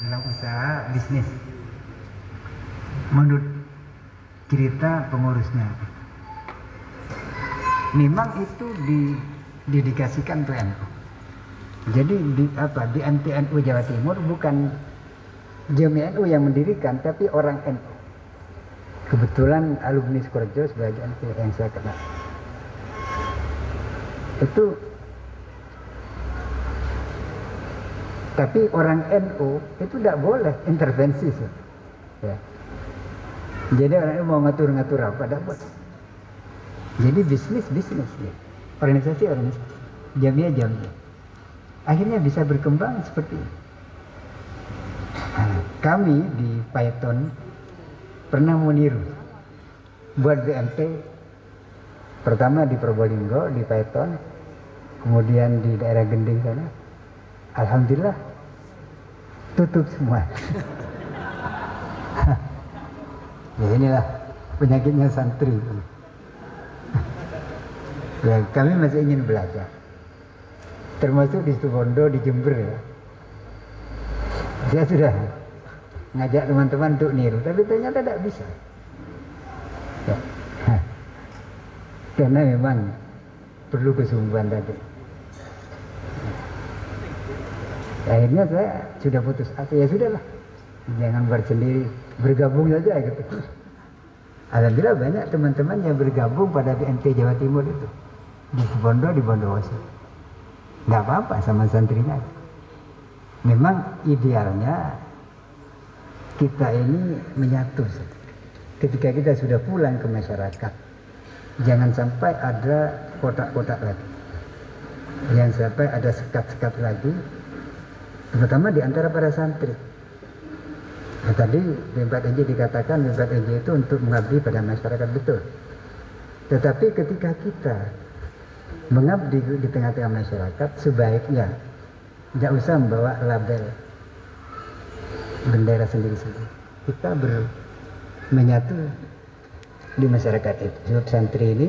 dalam usaha bisnis. Menurut cerita pengurusnya, memang itu didedikasikan untuk NU. Jadi di MTNU Jawa Timur bukan Jami NU yang mendirikan, tapi orang NU. Kebetulan alumni Sukorejo sebagian yang saya kenal. Itu tapi orang NU itu tidak boleh intervensi. Ya. Jadi orang NU mau ngatur-ngatur apa, tidak boleh. Jadi bisnis. Ya. Organisasi. Jamiah. Akhirnya bisa berkembang seperti ini. Nah, kami di Python pernah meniru buat BMT pertama di Probolinggo di Python, kemudian di daerah Gending sana, alhamdulillah tutup semua. Ya inilah penyakitnya santri. Ya, kami masih ingin belajar, termasuk di Situbondo, di Jember ya. Saya sudah ngajak teman-teman untuk niru, tapi ternyata tidak bisa. Ya. Karena memang perlu kesungguhan tadi. Akhirnya saya sudah putus asa, ya sudahlah, jangan buat sendiri, bergabung saja gitu. Alhamdulillah banyak teman-teman yang bergabung pada BMT Jawa Timur itu, di Situbondo, di Bondowoso. Nggak apa-apa sama santrinya. Memang idealnya kita ini menyatu. Ketika kita sudah pulang ke masyarakat, jangan sampai ada kotak-kotak lagi, jangan sampai ada sekat-sekat lagi, terutama di antara para santri. Nah, tadi B4NJ dikatakan B4NJ itu untuk mengabdi pada masyarakat, betul. Tetapi ketika kita mengabdi di tengah-tengah masyarakat, sebaiknya tidak usah membawa label bendera sendiri-sendiri. Kita menyatu di masyarakat itu. Sebab santri ini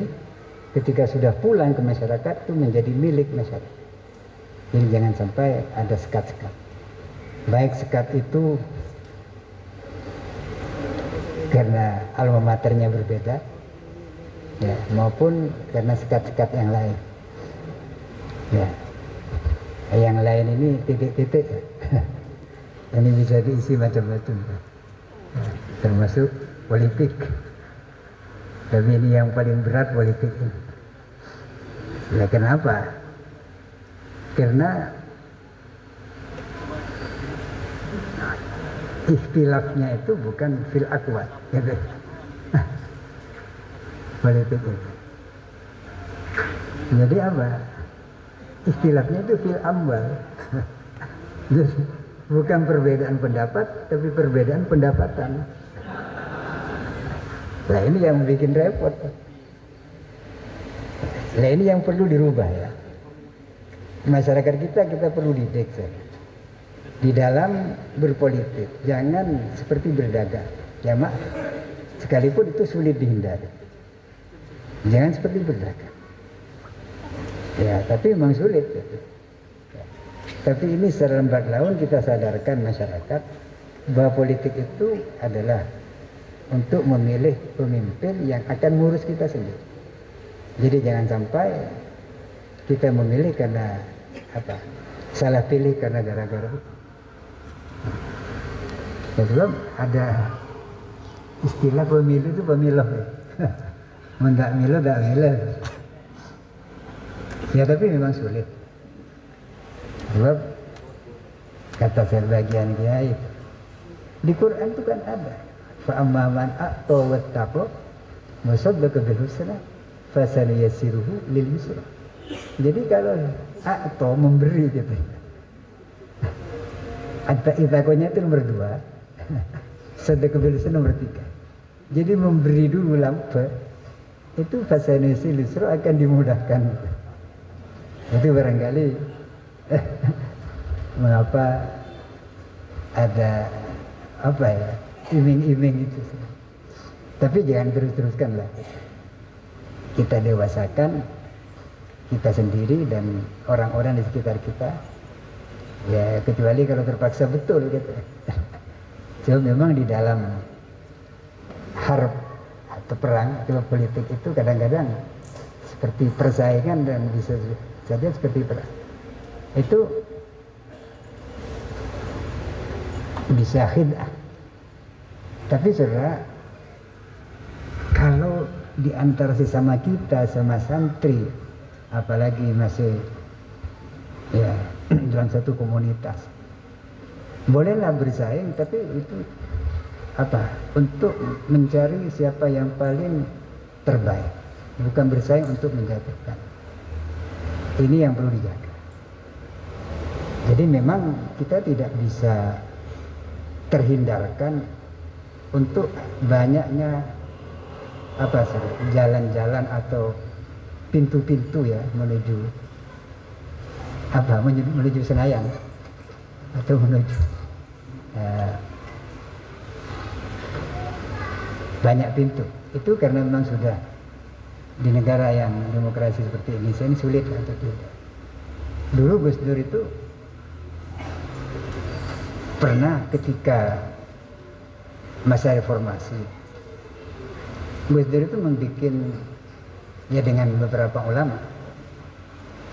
ketika sudah pulang ke masyarakat itu menjadi milik masyarakat. Jadi jangan sampai ada sekat-sekat. Baik sekat itu karena alma maternya berbeda, ya, maupun karena sekat-sekat yang lain. Ya. Yang lain ini titik-titik. Ini bisa diisi macam-macam. Ya, termasuk politik. Tapi ini yang paling berat, politik ini. Ya kenapa? Karena ikhtilafnya itu bukan fil akwat, gitu. Politik itu. Jadi apa? Ikhtilafnya itu fil amwal. Jadi bukan perbedaan pendapat, tapi perbedaan pendapatan. Nah ini yang bikin repot. Nah ini yang perlu dirubah ya. Masyarakat kita perlu didik di dalam berpolitik. Jangan seperti berdagang. Ya mak, sekalipun itu sulit dihindari. Jangan seperti berdagang. Ya, tapi memang sulit. Ya. Tapi ini secara lambat laun kita sadarkan masyarakat bahwa politik itu adalah untuk memilih pemimpin yang akan mengurus kita sendiri. Jadi jangan sampai kita memilih karena apa? Salah pilih karena gara-gara. Ya, sebab ada istilah pemilu itu pemilah. Mendak milah, tak milah. Ya tapi memang sulit. Sebab kata sebagian kiai di Quran itu kan ada. Fa amma man a'ta wattaqa wa saddaqa bil husna fasanuyassiruhu lil yusra. Jadi kalau a'ta memberi gitu. Itakonya itu nomor 2. Saddaqa bil husna nomor 3. Jadi memberi dulu lampa itu fasanuyassiruhu lil yusra akan dimudahkan. Itu barangkali mengapa ada apa ya, iming-iming itu. Tapi jangan terus-teruskan lah. Kita dewasakan kita sendiri dan orang-orang di sekitar kita. Ya kecuali kalau terpaksa betul gitu. So memang di dalam harb atau perang atau politik itu kadang-kadang seperti persaingan dan bisa saja seperti perang. Itu bisa khid'ah. Tapi saudara, kalau di antara sesama kita, sama santri, apalagi masih ya dalam satu komunitas, bolehlah bersaing, tapi itu apa? Untuk mencari siapa yang paling terbaik, bukan bersaing untuk menjatuhkan. Ini yang perlu dijaga. Jadi memang kita tidak bisa terhindarkan untuk banyaknya apa jalan-jalan atau pintu-pintu ya menuju apa menuju Senayan atau menuju banyak pintu. Itu karena memang sudah di negara yang demokrasi seperti Indonesia ini sulit untuk tidak. Dulu Gus Dur itu pernah ketika masa reformasi, Gus Dur itu membuat ya dengan beberapa ulama,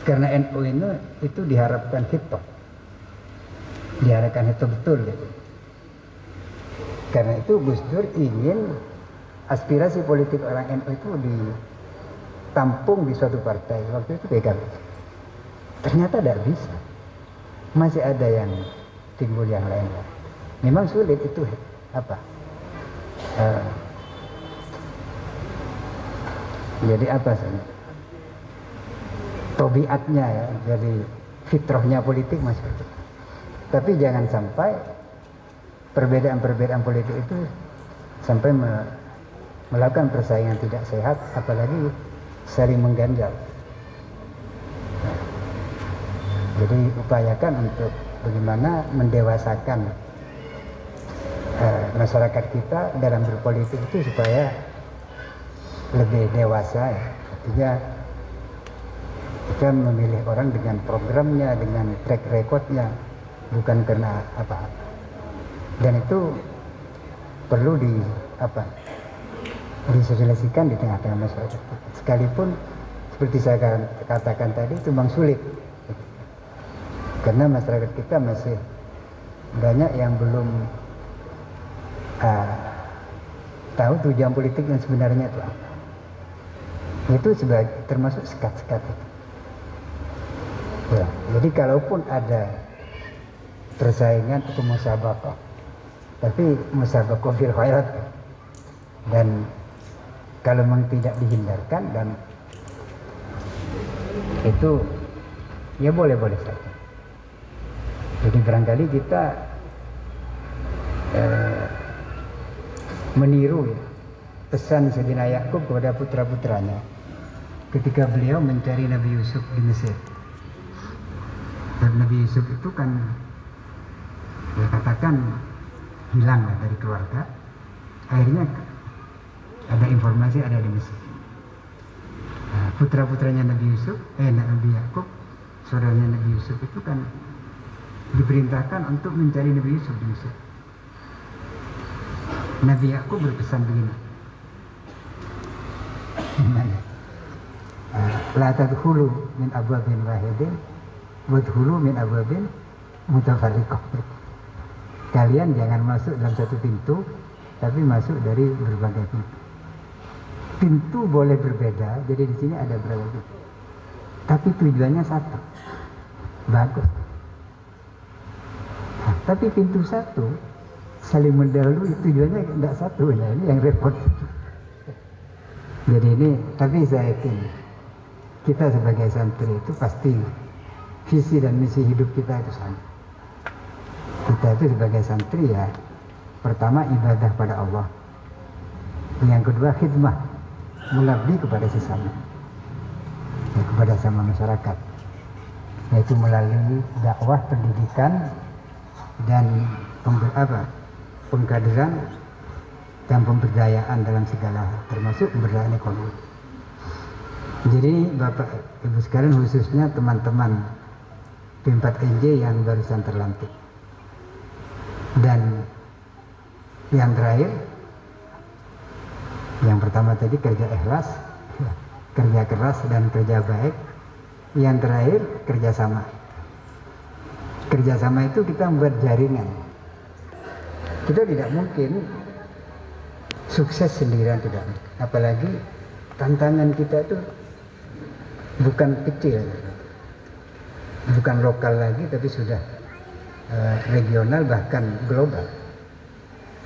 karena NU itu diharapkan hitoh, diharapkan hitoh betul gitu. Karena itu Gus Dur ingin aspirasi politik orang NU itu ditampung di suatu partai, waktu itu PKB. Ternyata tidak bisa, masih ada yang timbul yang lain. Memang sulit itu apa? Jadi apa sih? Tobiatnya ya, jadi fitrahnya politik masih itu. Tapi jangan sampai perbedaan-perbedaan politik itu sampai melakukan persaingan tidak sehat, apalagi saling mengganjal. Jadi upayakan untuk bagaimana mendewasakan masyarakat kita dalam berpolitik itu supaya lebih dewasa ya. Artinya kita memilih orang dengan programnya, dengan track recordnya, bukan karena apa. Dan itu perlu disosialisasikan di tengah-tengah masyarakat. Sekalipun seperti saya katakan tadi itu memang sulit. Karena masyarakat kita masih banyak yang belum tahu tujuan politik yang sebenarnya itu apa. Itu termasuk sekat-sekat itu. Ya, jadi kalaupun ada persaingan atau musabaqah, tapi musabaqah fil khairat, dan kalau memang tidak dihindarkan dan itu ya boleh-boleh saja. Jadi barangkali kita meniru ya, pesan Sayyidina Yakub kepada putra-putranya ketika beliau mencari Nabi Yusuf di Mesir. Dan Nabi Yusuf itu kan ya katakan hilang dari keluarga. Akhirnya ada informasi ada di Mesir. Nah, putra-putranya Nabi Yusuf, Nabi Yakub, saudaranya Nabi Yusuf itu kan diperintahkan untuk mencari Nabi Yusuf di Mesir. Nabi Yakub berpesan begini, la tadkhulu min abwabin wahidin wadkhulu min abwabin mutafarriqah. Kalian jangan masuk dalam satu pintu, tapi masuk dari berbagai pintu. Pintu boleh berbeda, jadi di sini ada berapa pintu, tapi tujuannya satu, bagus. Nah, tapi pintu satu saling mendahului, tujuannya tidak satu, nah ini yang repot. Jadi ini, tapi saya yakin kita sebagai santri itu pasti visi dan misi hidup kita itu sama. Kita itu sebagai santri ya, pertama ibadah pada Allah, yang kedua khidmah, mengabdi kepada sesama, ya, kepada sama masyarakat, yaitu melalui dakwah, pendidikan, dan pengkaderan dan pemberdayaan dalam segala hal, termasuk pemberdayaan ekonomi. Jadi Bapak Ibu sekalian, khususnya teman-teman P4NJ yang barusan terlantik, dan yang terakhir, yang pertama tadi kerja ikhlas, kerja keras dan kerja baik. Yang terakhir kerjasama. Kerjasama itu kita membuat jaringan Kita tidak mungkin sukses sendirian, tidak. Apalagi tantangan kita itu bukan kecil, bukan lokal lagi, tapi sudah regional bahkan global.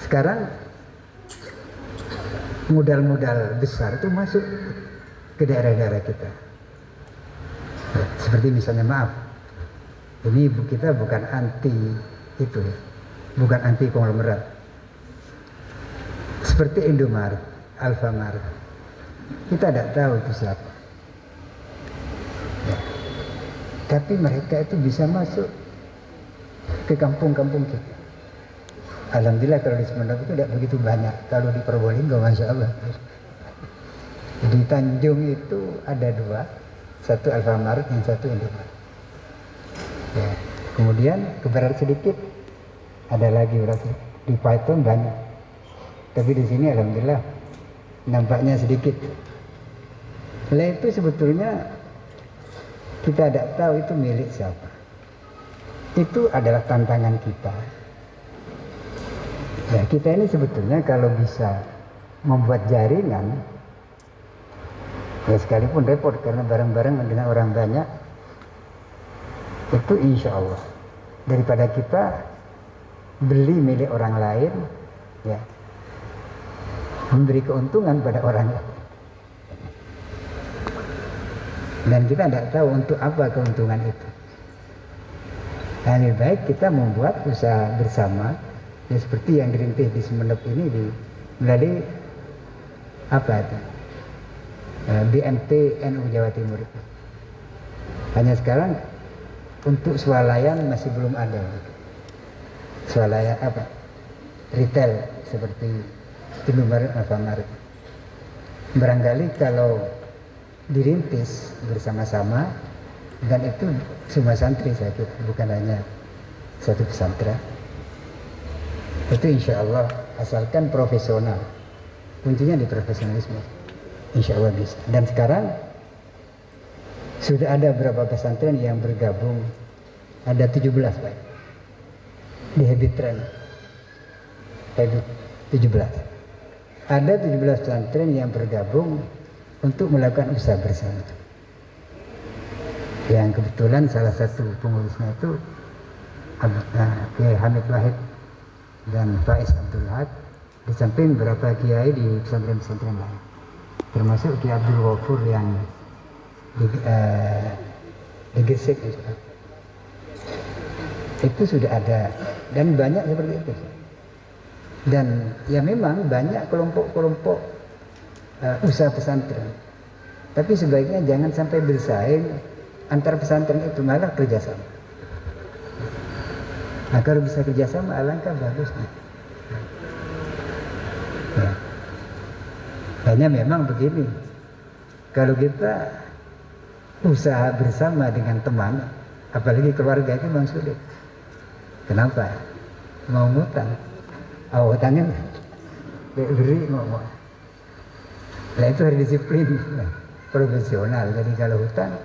Sekarang modal-modal besar itu masuk ke daerah-daerah kita. Ya, seperti misalnya, maaf, ini kita bukan anti itu, bukan anti konglomerat. Seperti Indomaret, Alfamart, kita tidak tahu itu siapa. Ya. Tapi mereka itu bisa masuk ke kampung-kampung kita. Alhamdulillah kalau di Semenuk itu tidak begitu banyak. Kalau di Probolinggo, Masya Allah. Di Tanjung itu ada 2, satu Alfamart, yang satu Indomaret. Ya. Kemudian ke barat sedikit ada lagi berarti di Python banyak. Tapi di sini alhamdulillah nampaknya sedikit. Nah itu sebetulnya kita tidak tahu itu milik siapa. Itu adalah tantangan kita. Ya, kita ini sebetulnya kalau bisa membuat jaringan, ya sekalipun repot karena bareng-bareng dengan orang banyak, itu insya Allah daripada kita beli milik orang lain, ya memberi keuntungan pada orang lain. Dan kita tidak tahu untuk apa keuntungan itu. Nah, lebih baik kita membuat usaha bersama, ya seperti yang dirintis di Semenuk ini melalui apa itu? BMT NU Jawa Timur itu. Hanya sekarang untuk swalayan masih belum ada. Swalayan apa? Retail seperti Indomaret, Alfamart. Barangkali kalau dirintis bersama-sama, dan itu semua santri saya kira, bukan hanya satu pesantren, itu insya Allah asalkan profesional, kuncinya di profesionalisme, insya Allah bisa. Dan sekarang sudah ada beberapa pesantren yang bergabung, ada 17 Pak, di Habit Trend, Habit 17. Ada 17 pesantren yang bergabung untuk melakukan usaha bersama. Yang kebetulan salah satu pengurusnya itu Kiai Hamid Wahid dan Faiz Abdul Haq, di samping beberapa kiai di pesantren-pesantren lain, termasuk Kiai Abdul Ghafur yang di Gresik itu sudah ada, dan banyak seperti itu. Dan ya memang banyak kelompok-kelompok usaha pesantren, tapi sebaiknya jangan sampai bersaing antar pesantren itu, malah kerjasama. Nah kalau bisa kerjasama alangkah bagusnya. Ya. Hanya memang begini, kalau kita usaha bersama dengan teman, apalagi keluarga, itu memang sulit. Kenapa? Mau ngutang, hutangnya beri mau. Nah itu harus disiplin profesional. Jadi kalau hutang,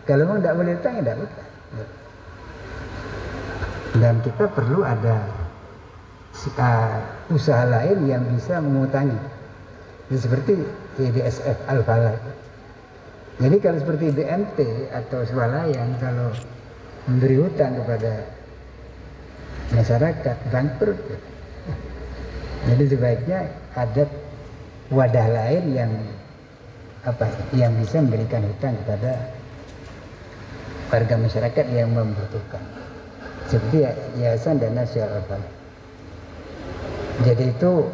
kalau memang tidak boleh hutang, ya tidak hutang. Dan kita perlu ada usaha lain yang bisa mengutangi, seperti IDSF Al-Falah. Jadi kalau seperti BMT atau swalayan, kalau memberi hutang kepada masyarakat bangkrut. Jadi sebaiknya ada wadah lain yang bisa memberikan hutang kepada warga masyarakat yang membutuhkan, seperti Yayasan Dana Sosial Al-Falah. Jadi itu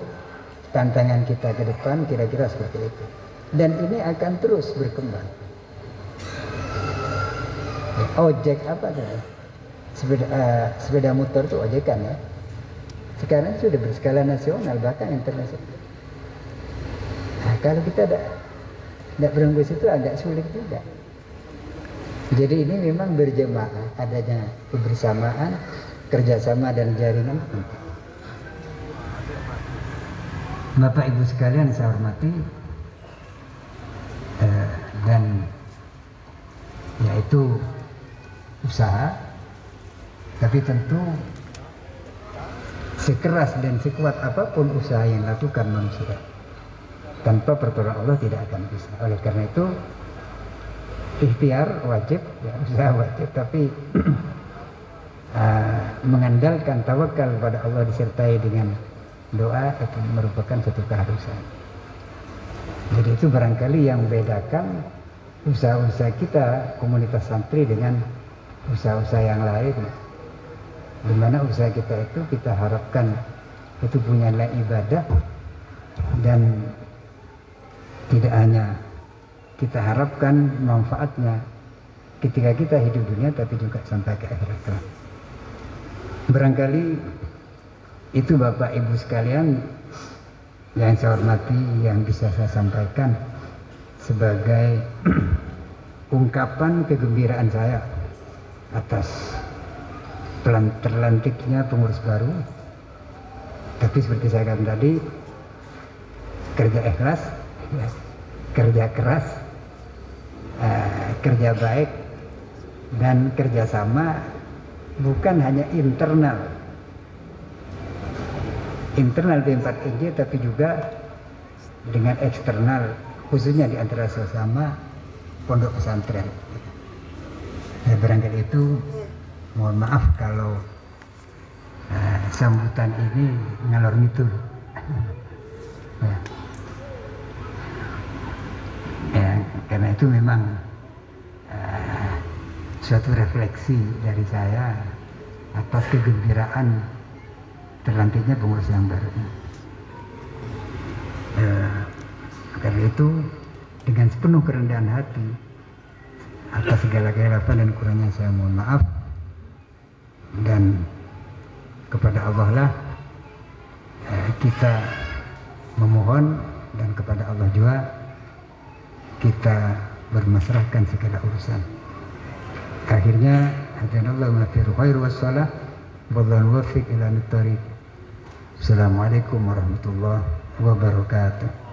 tantangan kita ke depan kira-kira seperti itu, dan ini akan terus berkembang. Ojek apa tadi? Sepeda motor itu ojekan ya. Sekarang sudah berskala nasional bahkan internasional. Nah, kalau kita tidak berangkat situ agak sulit juga. Jadi ini memang berjemaah, adanya kebersamaan, kerjasama dan jaringan. Bapak Ibu sekalian saya hormati, dan yaitu usaha, tapi tentu sekeras dan sekuat apapun usaha yang dilakukan manusia, tanpa pertolongan Allah tidak akan bisa. Oleh karena itu ikhtiar wajib, ya, usaha wajib, tapi mengandalkan tawakal pada Allah disertai dengan doa itu merupakan satu keharusan. Jadi itu barangkali yang membedakan usaha-usaha kita komunitas santri dengan usaha-usaha yang lain, di mana usaha kita itu kita harapkan itu punya nilai ibadah, dan tidak hanya kita harapkan manfaatnya ketika kita hidup dunia, tapi juga sampai ke akhirat kelak. Barangkali itu Bapak Ibu sekalian yang saya hormati, yang bisa saya sampaikan sebagai ungkapan kegembiraan saya atas terlantiknya pengurus baru. Tapi seperti saya katakan tadi, kerja ikhlas, kerja keras, kerja baik, dan kerjasama bukan hanya internal P4IJ, tapi juga dengan eksternal, khususnya di antara sesama pondok pesantren. Ya, barangkali itu mohon maaf kalau sambutan ini ngalor ngidul. Ya, karena itu memang suatu refleksi dari saya atas kegembiraan terlantiknya pengurus yang baru. Karena itu dengan sepenuh kerendahan hati atas segala kehilafan dan kurangnya saya mohon maaf, dan kepada Allah lah kita memohon, dan kepada Allah juga kita bermasrahkan segala urusan. Akhirnya hadanallahu ma fi khair wassalah wallahu muwaffiq ila thariq. Assalamualaikum warahmatullahi wabarakatuh.